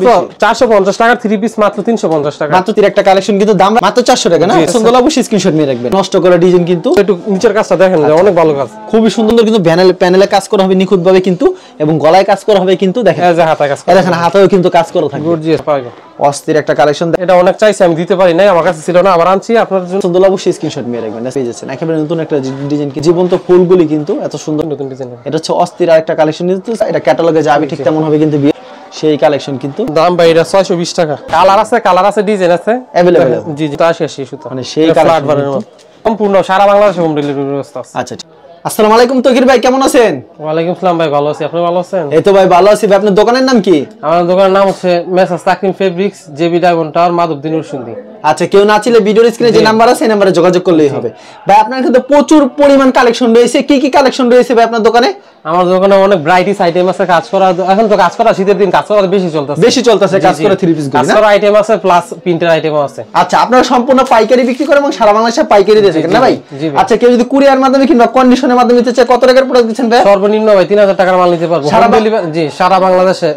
450 টাকা 3 পিস মাত্র 350 টাকা। মাত্র একটা কালেকশন কিন্তু দাম মাত্র 400 টাকা না? পছন্দ হলে অবশ্যই স্ক্রিনশট নিয়ে রাখবেন। নষ্ট করা ডিজাইন কিন্তু একটু নিচের কাজটা দেখেন, অনেক ভালো কাজ, খুবই সুন্দর কিন্তু প্যানেলে কাজ করা হবে নিখুঁত ভাবে কিন্তু, এবং গলায় কাজ করা হবে কিন্তু। দেখেন এই যে হাতে কাজ করা, দেখেন হাতেও কিন্তু কাজ করা থাকবে। গর্জিয়াস পাবে, অস্থির একটা কালেকশন। এটা অনেক চাইছি, আমি দিতে পারি নাই, আমার কাছে ছিল না, আবার আনছি আপনাদের জন্য। পছন্দ হলে অবশ্যই স্ক্রিনশট নিয়ে রাখবেন। পেয়ে যাচ্ছেন একেবারে নতুন একটা ডিজাইন, জীবন্ত ফুলগুলি কিন্তু এত সুন্দর নতুন ডিজাইন। এটা হচ্ছে অস্থির আরেকটা কালেকশন কিন্তু, এটা ক্যাটালগে যাবে ঠিক তেমন হবে কিন্তু সেই কালেকশন কিন্তু। দাম ভাই এটা 620 টাকা। কালার আছে ডিজাইন আছে अवेलेबल। জি জি 80 সুতো, মানে সেই কালেকশন সম্পূর্ণ সারা বাংলাদেশে হোম ডেলিভারি ব্যবস্থা আছে। আচ্ছা, আসসালামু আলাইকুম তকির ভাই, কেমন আছেন? ওয়ালাইকুম আসসালাম ভাই, ভালো আছি, আপনি ভালো আছেন? এই তো ভাই ভালো আছি ভাই। আপনার দোকানের নাম কি? আমার দোকানের নাম হচ্ছে messrs Takrim fabrics, JB diamond tower, Madhabdi Narsingdi. আচ্ছা, কেউ না চাইলে ভিডিওর স্ক্রিনে যে নাম্বার আছে এই নম্বরে যোগাযোগ করলেই হবে। ভাই আপনার কিন্তু প্রচুর পরিমাণ কালেকশন রয়েছে, কি কি কালেকশন রয়েছে ভাই আপনার দোকানে? আমার দোকানে অনেক ব্রাইটিস আইটেম আছে, কাজ করা, এখন তো কাজ করা শীতের দিন কাজ করা বেশি চলতেছে, কাজ করা থ্রি পিস গুলো কাজ করা আইটেম আছে, প্লাস প্রিন্টের আইটেমও আছে। আচ্ছা, আপনারা সম্পূর্ণ পাইকারি বিক্রি করেন এবং সারা বাংলাদেশে পাইকারি দিয়ে থাকেন না ভাই? আচ্ছা, কেউ যদি কুরিয়ার মাধ্যমে কিংবা কন্ডিশনের মাধ্যমে নিতে চায় কত টাকার প্রোডাক্ট দিচ্ছেন ভাই? সর্বনিম্ন ভাই 3000 টাকার মাল নিতে পারবো, সারা ডেলিভারি। জি, সারা বাংলাদেশে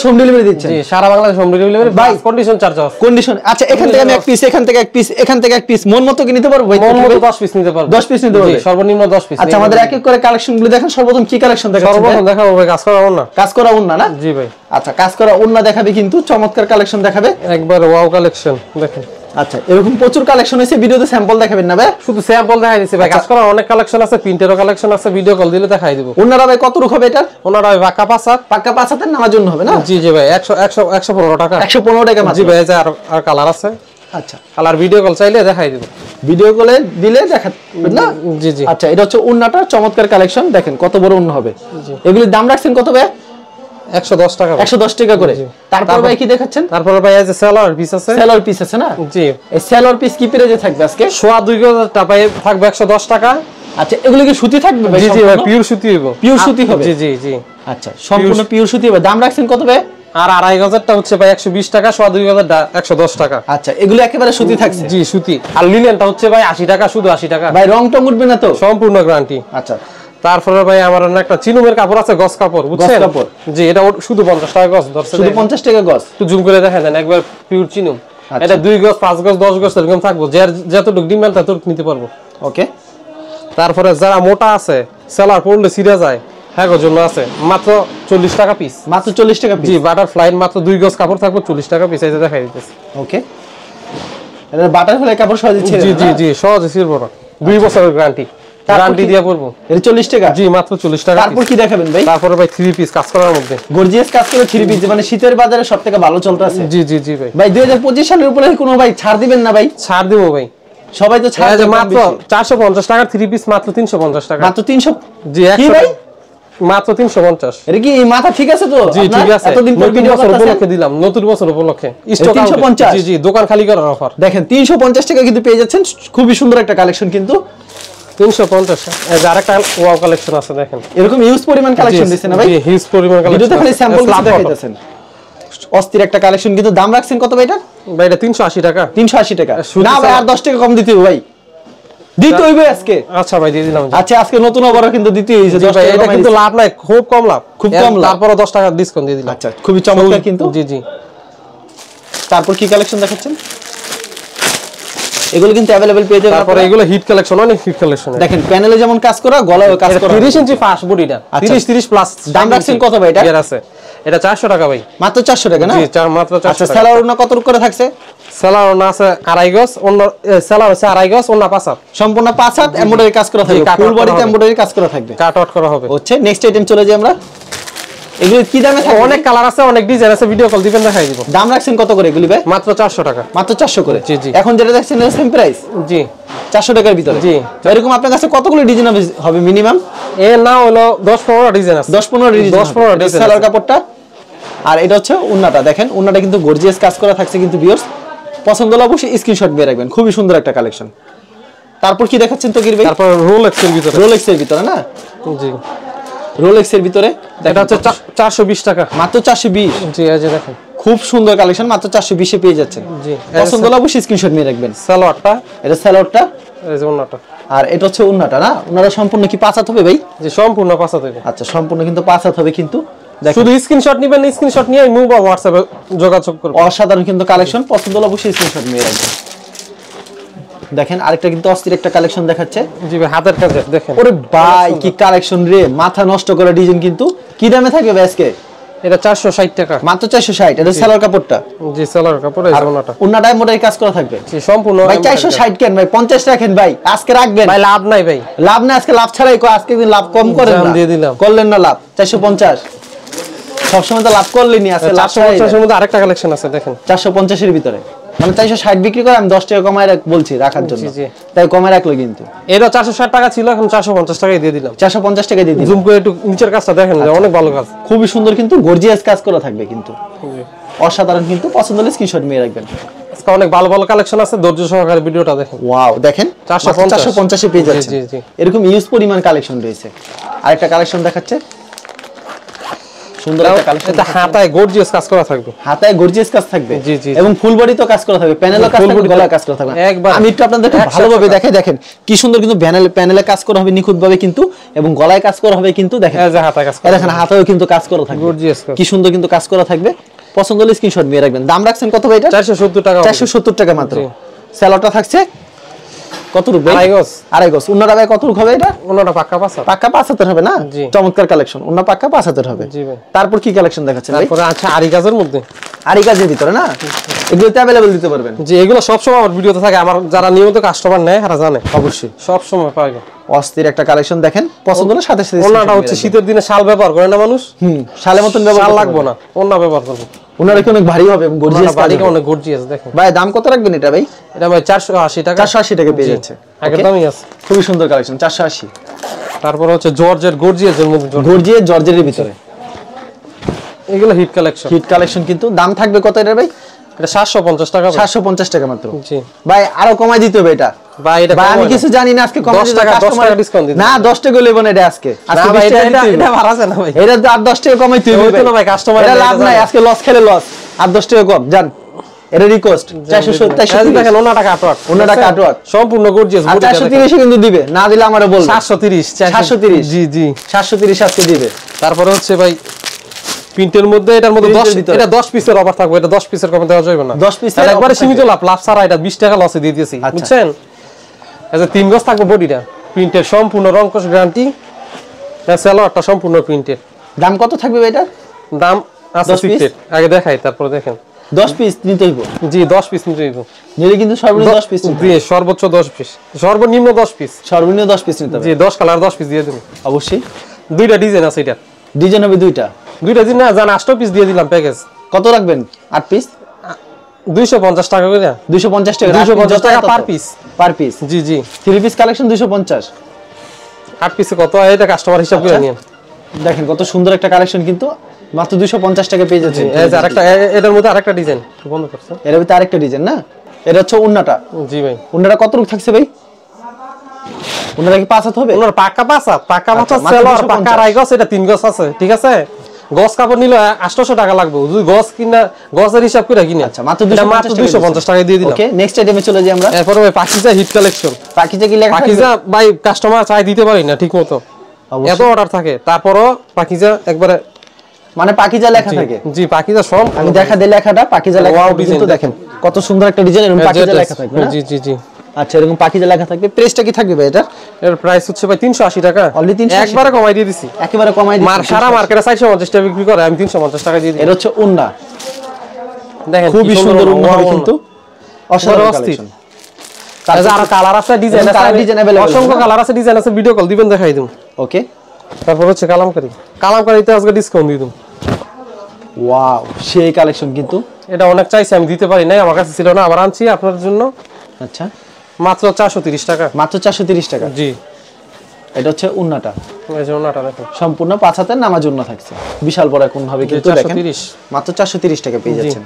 হোম ডেলিভারি দিচ্ছেন? জি, সারা বাংলাদেশে হোম ডেলিভারি ভাই, কন্ডিশন চার্জ আছে। কন্ডিশন, আচ্ছা, এখান থেকে আমি এক পিস, এখান থেকে এক পিস, এখান থেকে এক পিস, মন মতো কি নিতে পারবো ভাই? মন মতো 10 পিস নিতে পারবো। 10 পিস নিতে পারবো, সর্বনিম্ন 10 পিস। আচ্ছা, আমাদের এক এক করে কালেকশন গুলো দেখেন। সর্বপ্রথম কি কালেকশন দেখাচ্ছেন? সর্বপ্রথম দেখাবো ভাই কাজ করা ওন্না। কাজ করা ওন্না না? জি ভাই। আচ্ছা, কাজ করা ওন্না দেখাবে কিন্তু, চমৎকার কালেকশন দেখাবে, একবার ওয়াও কালেকশন দেখেন। আচ্ছা, এরকম প্রচুর কালেকশন আছে, ভিডিওতে স্যাম্পল দেখাবেন না ভাই? শুধু স্যাম্পল দেখাই দিছি ভাই, কাজ করা অনেক কালেকশন আছে, প্রিন্টেরও কালেকশন আছে, ভিডিও কল দিলে দেখাই দেব। ওন্নারা ভাই কত রূপ হবে এটা? ওন্নারা ভাই পাক্কা 5 পাক্কা 5 হাতের নামার জন্য হবে না? জি জি ভাই, 115 টাকা। 115 টাকা মাত্র। জি ভাই, আর কালার আছে। আচ্ছা, কালার ভিডিও কল চাইলে দেখাই দেব, ভিডিও কলে দিলে দেখাবেন না? জি জি। আচ্ছা, এটা হচ্ছে ওন্নাটা, চমৎকার কালেকশন দেখেন কত বড় ওন্না হবে। এগুলির দাম রাখছেন কত ভাই? 110 টাকা। 110 টাকা করে। তারপর ভাই কি দেখাচ্ছেন? তারপর ভাই এই যে সেলার পিস আছে। সেলার পিস আছে না? জি। এই সেলার পিস কি প্রাইসে থাকবে আজকে? 2000 টাকা থাকবে 110 টাকা। আচ্ছা, এগুলো কি সুতি থাকবে ভাই? জি জি ভাই, পিওর সুতি হবে। পিওর সুতি হবে? জি জি জি। আচ্ছা, সম্পূর্ণ পিওর সুতি হবে। দাম রাখছেন কত ভাই? আর 2500 টা হচ্ছে ভাই 120 টাকা, 2000 110 টাকা। আচ্ছা, এগুলো একেবারে সুতি থাকছে? জি, সুতি। আর লিনেনটা হচ্ছে ভাই 80 টাকা, শুধু 80 টাকা। ভাই রং টং উঠবে না তো? সম্পূর্ণ গ্যারান্টি। আচ্ছা, তারপরে ভাই আমার একটা চিনুমের কাপড় আছে, গস কাপড়, বুঝছেন? গস কাপড়। জি, এটা শুধু 50 টাকা গস ধরছে। শুধু 50 টাকা গস? একটু জুম করে দেখা দেন, একবার পিওর চিনুম। এটা 2 গস, 5 গস, 10 গস এরকম থাকবো, যতটুকু ডিমান্ড ততটুকু নিতে পারবো। ওকে। তারপরে যারা মোটা আছে, সেলার পড়লে ছিঁড়ে যায়, হ্যাঁ গো জন্য আছে, মাত্র 40 টাকা পিস। মাত্র 40 টাকা পিস? জি, বাটারফ্লাই মাত্র 2 গস কাপড় থাকবে, 40 টাকা পিস। এই যে দেখাই দিতেছি। ওকে। এটা বাটারফ্লাই কাপড় সহজে ছিঁড়ে? জি জি জি, সহজে ছিঁড়বো না, 2 বছরের গ্যারান্টি। গ্যারান্টি দিয়ে পড়বো। এটা 40 টাকা? জি, মাত্র 40 টাকা। তারপর কি দেখাবেন ভাই? তারপরে ভাই 3 পিস কাজ করার মধ্যে, গর্জিয়াস কাজ করে 3 পিস, মানে শীতের বাজারে সবথেকে ভালো চলতেছে। জি জি জি ভাই। ভাই 2025 সালের উপরে কোনো ভাই ছাড় দিবেন না ভাই? ছাড় দেবো ভাই, সবাই তো ছাড় দেয়। মাত্র 450 টাকার 3 পিস, মাত্র 350 টাকা। মাত্র 300? জি, কি ভাই মাত্র 350? এটা কি মাথা ঠিক আছে তো? জি ঠিক আছে, এতদিন পর নতুন বছর উপলক্ষে দিলাম, নতুন বছর উপলক্ষে স্টক 350? জি জি, দোকান খালি করার অফার। দেখেন 350 টাকা কিন্তু পেয়ে যাচ্ছেন, খুবই সুন্দর একটা কালেকশন কিন্তু। 350। এই যে আরেকটা ওয়াও কালেকশন আছে দেখেন, এরকম হিউজ পরিমাণ কালেকশন দিছেন না ভাই? জি, হিউজ পরিমাণ কালেকশন। ভিডিওতে খালি স্যাম্পল দেখাইতেছেন। অস্থির একটা কালেকশন কিন্তু। দাম রাখছেন কত ভাই এটা? ভাই এটা 380 টাকা। 380 টাকা না ভাই, আর 10 টাকা কম দিতে হবে ভাই, দিতে হইবে আজকে। আচ্ছা ভাই, দিয়ে দিলাম। আচ্ছা, আজকে নতুন অফার কিন্তু দিতে হইছে। ভাই এটা কিন্তু লাভ নাই, খুব কম লাভ, খুব কম লাভ। তারপর 10 টাকা ডিসকাউন্ট দিয়ে দিলাম। আচ্ছা, খুবই চমৎকার কিন্তু। জি জি। তারপর কি কালেকশন দেখাচ্ছেন? এগুলো কিন্তু अवेलेबल পেয়ে যাবেন। তারপর এগুলো হিট কালেকশন, অনেক হিট কালেকশন। দেখেন প্যানেলে যেমন কাজ করা, গলায়ও কাজ করা। 30 ইঞ্চি ফাস্ট বডিটা, 30 প্লাস। দাম রাখছেন কত ভাই এটা? এর আছে এটা 400 টাকা ভাই। মাত্র 400 টাকা না? জি, মাত্র 400 আচ্ছা, টাকা। সেলার ওন্না কত করে থাকছে? সেলার ওন্না আছে 2.5 গজ, অন্য সেলার আছে 2.5 গজ, ওন্না 5 হাত। সম্পূর্ণ 5 হাত এমব্রয়ডারি কাজ করা থাকবে, ফুল বডিতে এমব্রয়ডারি কাজ করা থাকবে, কাট আউট করা হবে। হচ্ছে নেক্সট আইটেম চলে যাই আমরা। এগুলো কি দামে থাকবে? অনেক কালার আছে, অনেক ডিজাইন আছে, ভিডিও কল দিবেন দেখাই দিব। দাম রাখছেন কত করে এগুলি ভাই? মাত্র 400 টাকা। মাত্র 400 করে? জি জি। এখন যেটা দেখছেন সেম প্রাইস? জি, 400 টাকার ভিতরে? জি। এরকম আপনার কাছে কতগুলো ডিজাইন হবে মিনিমাম? এ না হলো 10-15 ডিজাইন আছে। 10-15 ডিজাইন? 10-15 ডিজাইন। সেলার কাপড়টা আর এটা হচ্ছে ওন্নাটা, দেখেন ওন্নাটা কিন্তু গর্জিয়াস কাজ করা থাকছে কিন্তু ভিউয়ার্স। পছন্দ হলে অবশ্যই স্ক্রিনশট দিয়ে রাখবেন, খুবই সুন্দর একটা কালেকশন। তারপর কি দেখাচ্ছেন তকির ভাই? তারপর রোলেক্স এর ভিতরে। রোলেক্স এর ভিতরে না? জি, রোলেক্স এর ভিতরে এটা হচ্ছে 420 টাকা। মাত্র 420? জি, এই যে দেখেন, খুব সুন্দর কালেকশন, মাত্র 420 এ পেয়ে যাচ্ছেন। জি, পছন্দ হলে অবশ্যই স্ক্রিনশট নিয়ে রাখবেন। সালোয়ারটা, এটা সালোয়ারটা, এই যে ওন্নাটা, আর এটা হচ্ছে ওন্নাটা না? ওন্নাটা সম্পূর্ণ কি 5 হাত হবে ভাই? জি, সম্পূর্ণ 5 হাত হবে। আচ্ছা, সম্পূর্ণ কিন্তু 5 হাত হবে কিন্তু, শুধু স্ক্রিনশট নেবেন, স্ক্রিনশট নিয়ে মুভ বা হোয়াটসঅ্যাপে যোগাযোগ করবেন। অসাধারণ কিন্তু কালেকশন, পছন্দ হলে অবশ্যই স্ক্রিনশট নিয়ে রাখবেন। দেখেন আরেকটা কিন্তু অস্থির একটা কালেকশন দেখাচ্ছে। জি ভাই, হাতের কাজ দেখেন। ওরে ভাই কি কালেকশন রে, মাথা নষ্ট করা ডিজাইন। কিন্তু কি দামে থাকবে ভাই আজকে? এটা 460 টাকা মাত্র 460। এটা সালোয়ার কাপড়টা। জি সেলার কাপড়, এই ওনাটা। ওনাটায় মোটাই কাজ করা থাকবে। জি সম্পূর্ণ। ভাই 460 কেন ভাই? 50 রাখেন ভাই, আজকে রাখবেন ভাই। লাভ নাই ভাই, লাভ না আজকে, লাভ ছাড়াই আজকে দিন লাভ কম করেন না, দিয়ে দিলাম। করলেন না লাভ। 450 সবসময় তো লাভ করলেনি, আজকে লাভ 450 এর মধ্যে আরেকটা কালেকশন আছে দেখেন। 450 এর ভিতরে মানে 460 বিক্রি করে আমি 10 টাকা কমায় বলছি রাখার জন্য, তাই কমায় রাখলো। কিন্তু এটা 460 টাকা ছিল, এখন 450 টাকায় দিয়ে দিলাম। 450 টাকা দিয়ে দিলাম। জুম করে একটু নিচের কাজটা দেখেন, অনেক ভালো কাজ, খুবই সুন্দর কিন্তু গর্জিয়াস কাজ করা থাকবে কিন্তু অসাধারণ। কিন্তু পছন্দ হলে স্ক্রিনশট নিয়ে রাখবেন। আজকে অনেক ভালো ভালো কালেকশন আছে, ধৈর্য সহকারে ভিডিওটা দেখেন। ওয়াও দেখেন 450 এ পেয়ে যাচ্ছে। জি জি, এরকম ইউজ পরিমাণ কালেকশন রয়েছে। আরেকটা কালেকশন দেখাচ্ছে, সুন্দর একটা কালেকশন। এটা হাতায় গর্জিয়াস কাজ করা থাকবে, হাতায় গর্জিয়াস কাজ থাকবে। জি জি, এবং ফুল বডি তো কাজ করা থাকবে, প্যানেলও কাজ থাকবে, গলায় কাজ করা থাকবে। একবার আমি একটু আপনাদেরকে ভালোভাবে দেখাই। দেখেন কি সুন্দর কিন্তু প্যানেলে কাজ করা হবে নিখুঁতভাবে কিন্তু, এবং গলায় কাজ করা হবে কিন্তু। দেখেন এই যে হাতায় কাজ করা, দেখেন হাতেও কিন্তু কাজ করা থাকবে, গর্জিয়াস কাজ, কি সুন্দর কিন্তু কাজ করা থাকবে। পছন্দ হলে স্ক্রিনশট নিয়ে রাখবেন। দাম রাখছেন কত ভাই এটা? 470 টাকা। 470 টাকা মাত্র। স্যালোটা থাকছে কত রূপ ভাই? আড়াই গজ। উন্নাটা ভাই কত রূপ হবে এটা? উন্নাটা পাক্কা 5 পাক্কা 75 হবে না? চমৎকার কালেকশন। উন্না পাক্কা 75 হবে। জি ভাই। তারপর কি কালেকশন দেখাচ্ছেন ভাই? তারপরে আছে আরি কাজের মধ্যে। আরি কাজের ভিতরে না, এগুলোতে अवेलेबल দিতে পারবেন। জি, এগুলো সব সময় আমার ভিডিওতে থাকে, আমার যারা নিয়মিত কাস্টমার নেয় তারা জানে অবশ্যই, সব সময় পাবে। অস্থির একটা কালেকশন দেখেন, পছন্দ হলে সাথে সাথে। ওন্নাটা হচ্ছে শীতের দিনে শাল ব্যবহার করে না মানুষ, শালের মতন ব্যবহার শাল লাগবে না, ওন্না ব্যবহার করব। ওনার কি অনেক ভারী হবে এবং গর্জিয়াস, ভারী অনেক গর্জিয়াস। দেখেন ভাই দাম কত রাখবেন এটা ভাই? এটা ভাই 480 টাকা। 480 টাকা পেয়ে যাচ্ছে, একদমই আছে। খুবই সুন্দর কালেকশন 480। তারপর হচ্ছে জর্জেট গর্জিয়াসের মধ্যে, গর্জিয়াস জর্জেটের ভিতরে এগুলো হিট কালেকশন। হিট কালেকশন কিন্তু দাম থাকবে কত এটা ভাই? এটা 750 টাকা। 750 টাকা মাত্র। জি ভাই আরো কমাই দিতে হবে এটা ভাই। এটা ভাই আমি কিছু জানি না, আজকে কমাই 10 টাকা ডিসকাউন্ট দিন না। 10 টাকা লইব না এটা আজকে। আজকে ভাই এটা ভাড়া আছে না ভাই, এটা আর 10 টাকা কমাইতে হবে ভাই। কাস্টমার এটা লাভ নাই, আজকে লস খেলে লস। আর 10 টাকা কম জান, এটা রিকোয়েস্ট। 470 দেখেন ওন্নাটা কাটওয়ার্ক, ওন্নাটা কাটওয়ার্ক সম্পূর্ণ গর্জিয়াস। 430 কিন্তু দিবে, না দিলে আমারে বল। 730। জি জি, 730 আজকে দিবে। তারপরে হচ্ছে ভাই প্রিন্টের মধ্যে, এটার মধ্যে 10 এটা 10 পিসের অফার থাকবে। এটা 10 পিসের কমে দেওয়া যাবে না। 10 পিসের একবারে সীমিত লাভ, লাভ ছাড়া। এটা 20 টাকা লসে দিয়ে দিয়েছি, বুঝছেন? আচ্ছা 3 গজ থাকবে বডিটা, প্রিন্টের সম্পূর্ণ রং কস গ্যারান্টি। সালোয়ারটা সম্পূর্ণ প্রিন্টের। দাম কত থাকবে ভাইটা? দাম আছে ফিক্সড, আগে দেখাই তারপর দেখেন। 10 পিস নিতে হইব। জি 10 পিস নিতে হইব। নিলে কিন্তু সর্বনিম্ন 10 পিস নিতে হবে। সর্বোচ্চ 10 পিস, সর্বনিম্ন 10 পিস, সর্বনিম্ন 10 পিস নিতে হবে। জি 10 কালার 10 পিস দিয়ে দিন অবশ্যই। দুইটা ডিজাইন আছে, এটা ডিজাইন হবে দুইটা দিন না জান। 8 পিস দিয়ে দিলাম প্যাকেজ। কত রাখবেন? 8 পিস 250 টাকা করে। 250 টাকা। 250 টাকা পার পিস। Per piece. জি জি, 3 পিস কালেকশন 250। 8 পিসে কত? এটা কাস্টমার হিসাব করে নিন। দেখেন কত সুন্দর একটা কালেকশন কিন্তু মাত্র 250 টাকা পেয়ে যাচ্ছেন। এই যে আরেকটা, এটার মধ্যে আরেকটা ডিজাইন বন্ধ করছে। এর ভিতরে আরেকটা ডিজাইন না, এটা হচ্ছে উন্নাটা। জি ভাই। উন্নাটা কত রূপ থাকছে ভাই? উন্নাটা কি 5 হাত হবে? উন্নার পাকা 5 হাত, পাকা 5 হাত সেলোয়ার, পাকা আড়াই গজ। এটা 3 গজ আছে, ঠিক আছে? গজ কাপড় নিলে 800 টাকা লাগবে, যদি গজ কিনা গজের হিসাব করে কিনে। আচ্ছা মাত্র 250 টাকা দিয়ে দিলাম। ওকে নেক্সট আইটেমে চলে যাই আমরা। এরপর ভাই পাকিজা হিট কালেকশন। পাকিজা কি লেখা? পাকিজা ভাই কাস্টমার চাই দিতে পারি না ঠিক মতো, এত অর্ডার থাকে। তারপরও পাকিজা একবারে মানে পাকিজা লেখা থাকে। জি পাকিজা সব আমি দেখা দেই লেখাটা পাকিজা লেখা কিন্তু দেখেন কত সুন্দর একটা ডিজাইন, এরকম পাকিজা লেখা থাকবে না? জি জি জি। আচ্ছা এরকম পাকিজা লেখা থাকবে। প্রাইসটা কি থাকবে ভাই এটা? এর প্রাইস হচ্ছে ভাই 380 টাকা। অনলি 380 একবারে কমাই দিয়ে দিছি, একেবারে কমাই দিছি। সারা মার্কেটে 450 টাকা বিক্রি করে, আমি 350 টাকা দিয়ে দিই। এটা হচ্ছে উন্না, দেখেন খুবই সুন্দর উন্না হবে কিন্তু অসাধারণ কালেকশন। তারপর আর কালার আছে, ডিজাইন আছে, অসংখ্য কালার আছে, ডিজাইন আছে। ভিডিও কল দিবেন দেখাই দিম। ওকে। তারপর হচ্ছে কালামকারীতে আজকে ডিসকাউন্ট দিয়ে দিম। ওয়াও সেই কালেকশন কিন্তু এটা অনেক চাইছি, আমি দিতে পারি নাই, আমার কাছে ছিল না, আবার আনছি আপনার জন্য। আচ্ছা মাত্র 430 টাকা। মাত্র 430 টাকা। জি এটা হচ্ছে উন্নাটা, এই যে উন্নাটা দেখুন সম্পূর্ণ 5 হাতের নামাজ উন্না থাকছে, বিশাল বড় কোন হবে কিন্তু দেখেন 430 মাত্র 430 টাকা পেয়ে যাচ্ছেন।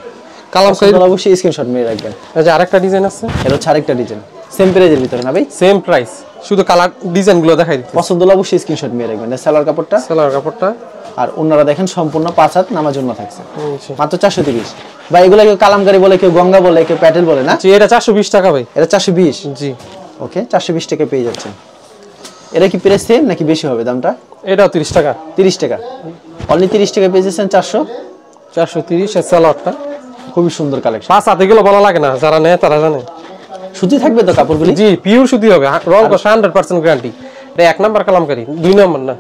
কালামকারী অবশ্যই স্ক্রিনশট মেরে রাখবেন। এই যে আরেকটা ডিজাইন আছে, এটা হচ্ছে আরেকটা ডিজাইন সেম প্রাইজের ভিতরে না ভাই? সেম প্রাইস, শুধু কালার ডিজাইনগুলো দেখাই দিচ্ছি। পছন্দ হলে অবশ্যই স্ক্রিনশট মেরে রাখবেন। সালোয়ার কাপড়টা, সালোয়ার কাপড়টা আর ওনারা দেখেন সম্পূর্ণ 5 হাত নামাজ উন্না থাকছে, মাত্র 430। ভাই এগুলা কেউ কালামকারী বলে, কেউ গঙ্গা বলে, কেউ প্যাটেল বলে না? জি এটা 420 টাকা ভাই। এটা 420। জি ওকে 420 টাকা পেয়ে যাচ্ছেন। এটা কি প্রাইস সেম নাকি বেশি হবে দামটা? এটাও 30 টাকা। 30 টাকা। অনলি 30 টাকা পেয়েছেন 430 এর সালোয়ারটা খুবই সুন্দর কালেকশন। পাঁচ হাতে গুলো বলা লাগে না, যারা নেয় তারা জানে। সুতি থাকবে তো কাপড়গুলি? জি পিওর সুতি হবে, রং কষা 100% গ্যারান্টি। এটা এক নাম্বার কালামকারী, দুই নাম্বার না।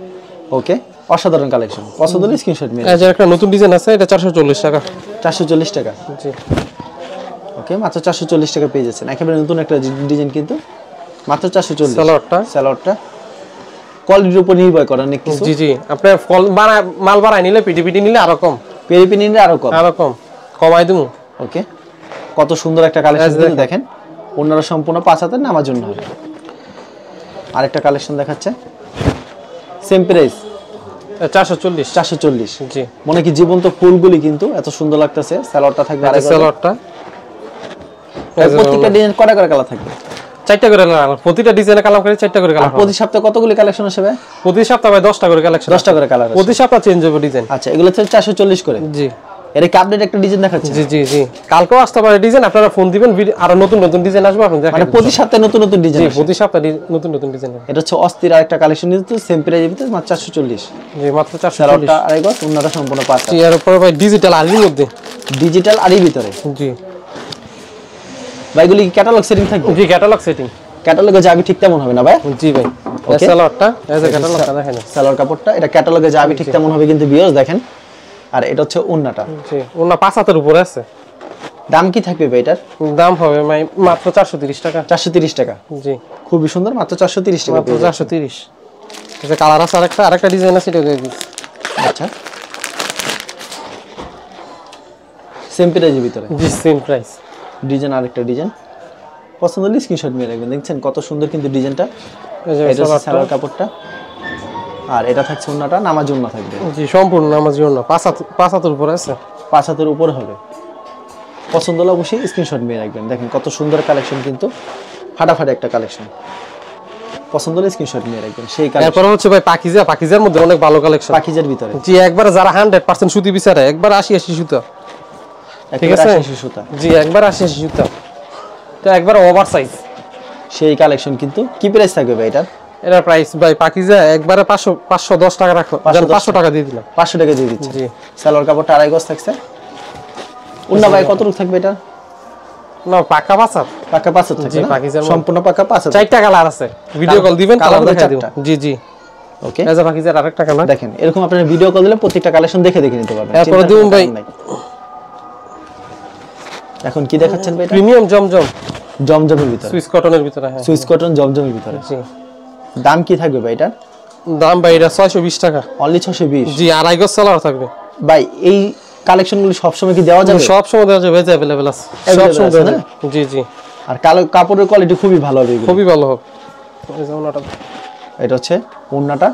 ওকে, অসাধারণ কালেকশন। পছন্দ হলে স্ক্রিনশট মেরে। এই যে একটা নতুন ডিজাইন আছে, এটা 440 টাকা। 440 টাকা। জি ওকে, মাত্র 440 টাকা পেয়ে যাচ্ছেন। একেবারে নতুন একটা ডিজাইন কিন্তু মাত্র 440। সালোয়ারটা কোয়ালিটির উপর নির্ভর করে অনেক কিছু। জি জি, আপনি মাল বাড়াই নিলে পিটি নিলে আরো কম, পেরিপি নিলে আরো কম কমাই দিমু। ওকে, কত সুন্দর একটা কালেকশন কিন্তু দেখেন। ওনারা সম্পূর্ণ 5 হাতের নামার জন্য হবে। আরেকটা কালেকশন দেখাচ্ছে, সেম প্রাইস 440। জি, মনে কি জীবন্ত ফুলগুলি কিন্তু এত সুন্দর লাগতেছে। সালোয়ারটা থাকবে, আর সালোয়ারটা প্রত্যেকটা ডিজাইন কয়টা করে কালার থাকবে? 4টা করে কালার, প্রতিটা ডিজাইনে কালার করে 4টা করে কালার। প্রতি সপ্তাহে কতগুলি কালেকশন আসবে? প্রতি সপ্তাহে ভাই 10টা করে কালেকশন, 10টা করে কালার। প্রতি সপ্তাহে চেঞ্জ হবে ডিজাইন। আচ্ছা, এগুলো হচ্ছে 440 করে। জি, এর কি আপডেট একটা ডিজাইন দেখাচ্ছে? জি জি জি, কালকেও আসতে পারে ডিজাইন, আপনারা ফোন দিবেন, আরো নতুন নতুন ডিজাইন আসবে, আপনি দেখেন। মানে প্রতি সপ্তাহে নতুন নতুন ডিজাইন? জি, প্রতি সপ্তাহে নতুন নতুন ডিজাইন। এটা হচ্ছে অস্থির আরেকটা কালেকশন কিন্তু সেম প্রাইসের ভিতরে মাত্র 440। জি, মাত্র 440। সালোয়ারটা আড়াই গজ, ওন্নাটা সম্পূর্ণ 5 হাত। জি, এর উপরে ভাই ডিজিটাল আরির মধ্যে, ডিজিটাল আরির ভিতরে। জি ভাইগুলি কি ক্যাটালগ সেটিং থাকবে? জি, ক্যাটালগ সেটিং। ক্যাটালগে যাবে ঠিক তেমন হবে না ভাই? জি ভাই, ওকে, সালোয়ারটা এই যে ক্যাটালগটা দেখেন, সালোয়ার কাপড়টা এটা ক্যাটালগে যাবে ঠিক তেমন হবে কিন্তু ভিউয়ার্স দেখেন। আর এটা হচ্ছে ওন্নাটা। জি, ওন্না 5 হাতের উপরে আছে। দাম কি থাকবে ভাই এটার? দাম হবে ভাই মাত্র 430 টাকা। 430 টাকা। জি, খুবই সুন্দর, মাত্র 430 টাকা। মাত্র 430। এই যে কালার আছে, আরেকটা ডিজাইন আছে, এটা দিয়ে দিই। আচ্ছা, সেম প্রাইসের ভিতরে। জি, সেম প্রাইস। ডিজাইন আরেকটা ডিজাইন পছন্দ হলে স্ক্রিনশট মেরে রাখবেন। দেখছেন কত সুন্দর কিন্তু ডিজাইনটা। এই যে এটা হচ্ছে সালোয়ার কাপড়টা, আর এটা থাকছে ওন্নাটা, নামাজ ওন্না থাকবে। জি, সম্পূর্ণ নামাজ ওন্না, 5 হাতের উপরে আছে, 5 হাতের উপরে হবে। পছন্দ হলে অবশ্যই স্ক্রিনশট মেরে রাখবেন। দেখেন কত সুন্দর কালেকশন কিন্তু, ফাটাফাটি একটা কালেকশন। পছন্দ হলে স্ক্রিনশট নিয়ে রাখবেন। সেই কালেকশন। এরপর হচ্ছে ভাই পাকিজার মধ্যে অনেক ভালো কালেকশন। পাকিজার ভিতরে জি, একবার যারা 100% সুতি বিচারে, একবার 80 সুতা। ঠিক আছে, 80 সুতা। জি, একবার 80 সুতা, তো একবার ওভার সাইজ। সেই কালেকশন কিন্তু কি প্রাইস থাকবে ভাই এটা? এটার প্রাইস ভাই পাকিজা একবারে 510 টাকা রাখো, 500 টাকা দিয়ে দিলাম। 500 টাকা দিয়ে দিচ্ছি। জি, সালোয়ার কাপড়টা আড়াই গজ থাকছে। ওন্না ভাই কত রূপ থাকবে এটা? না, পাকা 5 হাত। পাকা 5 হাত থাকবে? জি, পাকিজার সম্পূর্ণ পাকা 5 হাত। 4টা কালার আছে, ভিডিও কল দিবেন, কালার দেখাই দিব। জি জি, ওকে। এই যে পাকিজার আরেকটা কালার দেখেন, এরকম আপনারা ভিডিও কল দিলে প্রত্যেকটা কালেকশন দেখে নিতে পারবেন। এরপর দিবেন ভাই, এখন কি দেখাচ্ছেন ভাই এটা? প্রিমিয়াম জমজমের ভিতরে, সুইস কটনের ভিতরে। হ্যাঁ, সুইস কটন জমজমের ভিতরে। জি, দাম কি থাকবে ভাই এটা? দাম ভাই এটা 620 টাকা। অনলি 620? জি, আড়াই গজ সালোয়ার থাকবে ভাই। এই কালেকশনগুলো সব সময় কি দেওয়া যাবে? সব সময় দেওয়া যাবে, अवेलेबल আছে সব সময় দেওয়া যাবে। জি জি, আর কাপড়ের কোয়ালিটি খুবই ভালো হবে, খুবই ভালো হবে। এই যে ওন্নাটা, এটা হচ্ছে ওন্নাটা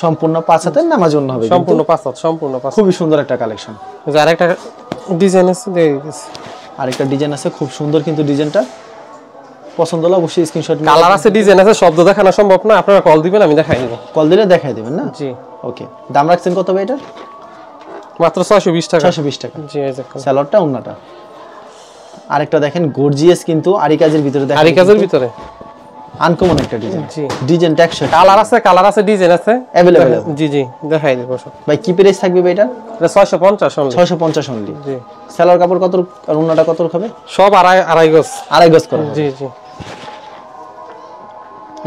সম্পূর্ণ 5 হাতের নামাজ ওন্না হবে, সম্পূর্ণ 5 হাত, সম্পূর্ণ 5 হাত। খুবই সুন্দর একটা কালেকশন। এই যে আরেকটা ডিজাইন আছে, দিয়ে দিতেছি। আরেকটা ডিজাইন আছে, খুব সুন্দর কিন্তু ডিজাইনটা। পছন্দ হলে অবশ্যই স্ক্রিনশট। কালার আছে, ডিজাইন আছে, শব্দ দেখানো সম্ভব না, আপনারা কল দিবেন, আমি দেখাই দেব। কল দিলে দেখাই দিবেন না? জি, ওকে। দাম রাখছেন কত ভাই এটা? মাত্র 620 টাকা। 620 টাকা। জি, এই যে সালোয়ারটা ওন্নাটা। আরেকটা দেখেন গর্জিয়াস কিন্তু আরি কাজের ভিতরে, দেখেন আরি কাজের ভিতরে আনকমন একটা ডিজাইন। জি, ডিজাইনটা 100। কালার আছে, ডিজাইন আছে, अवेलेबल। জি জি, দেখাই দেব সব। ভাই কি প্রাইস থাকবে ভাই এটা? এটা 650 অনলি। 650 অনলি। জি, সালোয়ার কাপড় কত আর ওন্নাটা কত হবে? সব আড়াই গজ। আড়াই গজ করা। জি জি,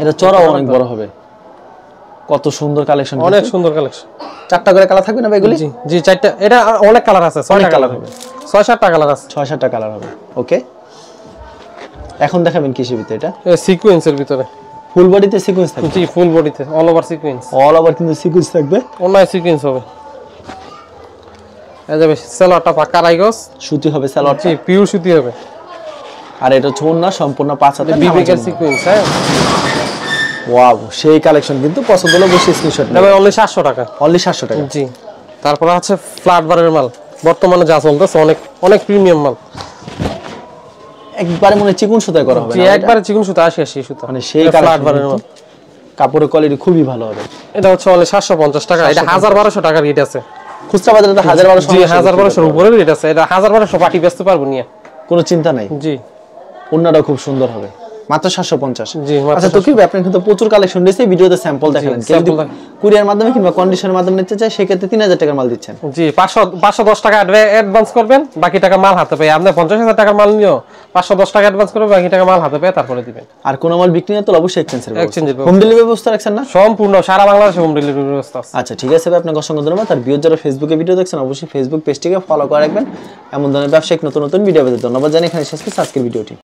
এটা চড়াও অনেক বড় হবে। কত সুন্দর কালেকশন, অনেক সুন্দর কালেকশন। 4টা করে কালার থাকবে না ভাই এগুলি? জি জি, 4টা। এটা অনেক কালার আছে, 6টা কালার হবে, 6-7টা কালার আছে, 6-7টা কালার হবে। ওকে, এখন দেখাবেন কিসের ভিতরে এটা? সিকোয়েন্সের ভিতরে, ফুল বডিতে সিকোয়েন্স থাকবে? জি, ফুল বডিতে all over sequence, all over কিন্তু সিকোয়েন্স থাকবে, অন্যায় সিকোয়েন্স হবে। এই যাবে সালোয়ারটা পাকা আড়াই গজ, সুতি হবে সালোয়ারটা। জি, পিওর সুতি হবে। আর এটা হচ্ছে ওন্না সম্পূর্ণ 5 হাতের বিবেকের সিকোয়েন্স। হ্যাঁ, ওয়াও, সেই কালেকশন কিন্তু। পছন্দ হলে বসে স্ক্রিনশট এটা ভাই অনলি 700 টাকা। অনলি 700 টাকা। জি, তারপর আছে ফ্ল্যাট বারের মাল, বর্তমানে যা চলতেছে, অনেক প্রিমিয়াম মাল। একবারে মনে চিকন সুতায় করা হবে জি, একবারে চিকন সুতা, 80 সুতা, মানে সেই ফ্ল্যাট বারের মাল। কাপড়ের কোয়ালিটি খুবই ভালো হবে। এটা হচ্ছে অনলি 750 টাকা। এটা 1200 টাকার রেট আছে। খুচরা বাজারে তো 1200। জি, 1200 উপরে রেট আছে। এটা 1200 পার্টি বেচতে পারবো নিয়ে, কোনো চিন্তা নাই। জি, ওন্নাটা খুব সুন্দর হবে। মাত্র 750। জি, মাত্র আচ্ছা তৌকির ভাই, আপনার কিন্তু প্রচুর কালেকশন দিয়েছে, ভিডিওতে স্যাম্পল দেখালেন। কেউ যদি কুরিয়ার মাধ্যমে কিংবা কন্ডিশনের মাধ্যমে নিতে চায় সেক্ষেত্রে 3000 টাকার মাল দিচ্ছেন। জি, 510 টাকা অ্যাডভান্স করবেন, বাকি টাকা মাল হাতে পেয়ে। আপনি 50,000 টাকার মাল নিও 510 টাকা অ্যাডভান্স করবেন, বাকি টাকা মাল হাতে পেয়ে তারপরে দিবেন। আর কোন মাল বিক্রি না তো অবশ্যই এক্সচেঞ্জের এক্সচেঞ্জের হোম ডেলিভারি ব্যবস্থা রাখছেন না? সম্পূর্ণ সারা বাংলাদেশে হোম ডেলিভারি ব্যবস্থা আছে। আচ্ছা ঠিক আছে ভাই, আপনাকে অসংখ্য ধন্যবাদ। আর ভিউয়ার যারা ফেসবুকে ভিডিও দেখছেন অবশ্যই ফেসবুক পেজটিকে ফলো করে রাখবেন, এমন ধরনের ব্যবসায়িক নতুন নতুন ভিডিও পেতে। ধন্যবাদ জানিয়ে এখানে শেষ করছি আজকের ভিডিওটি।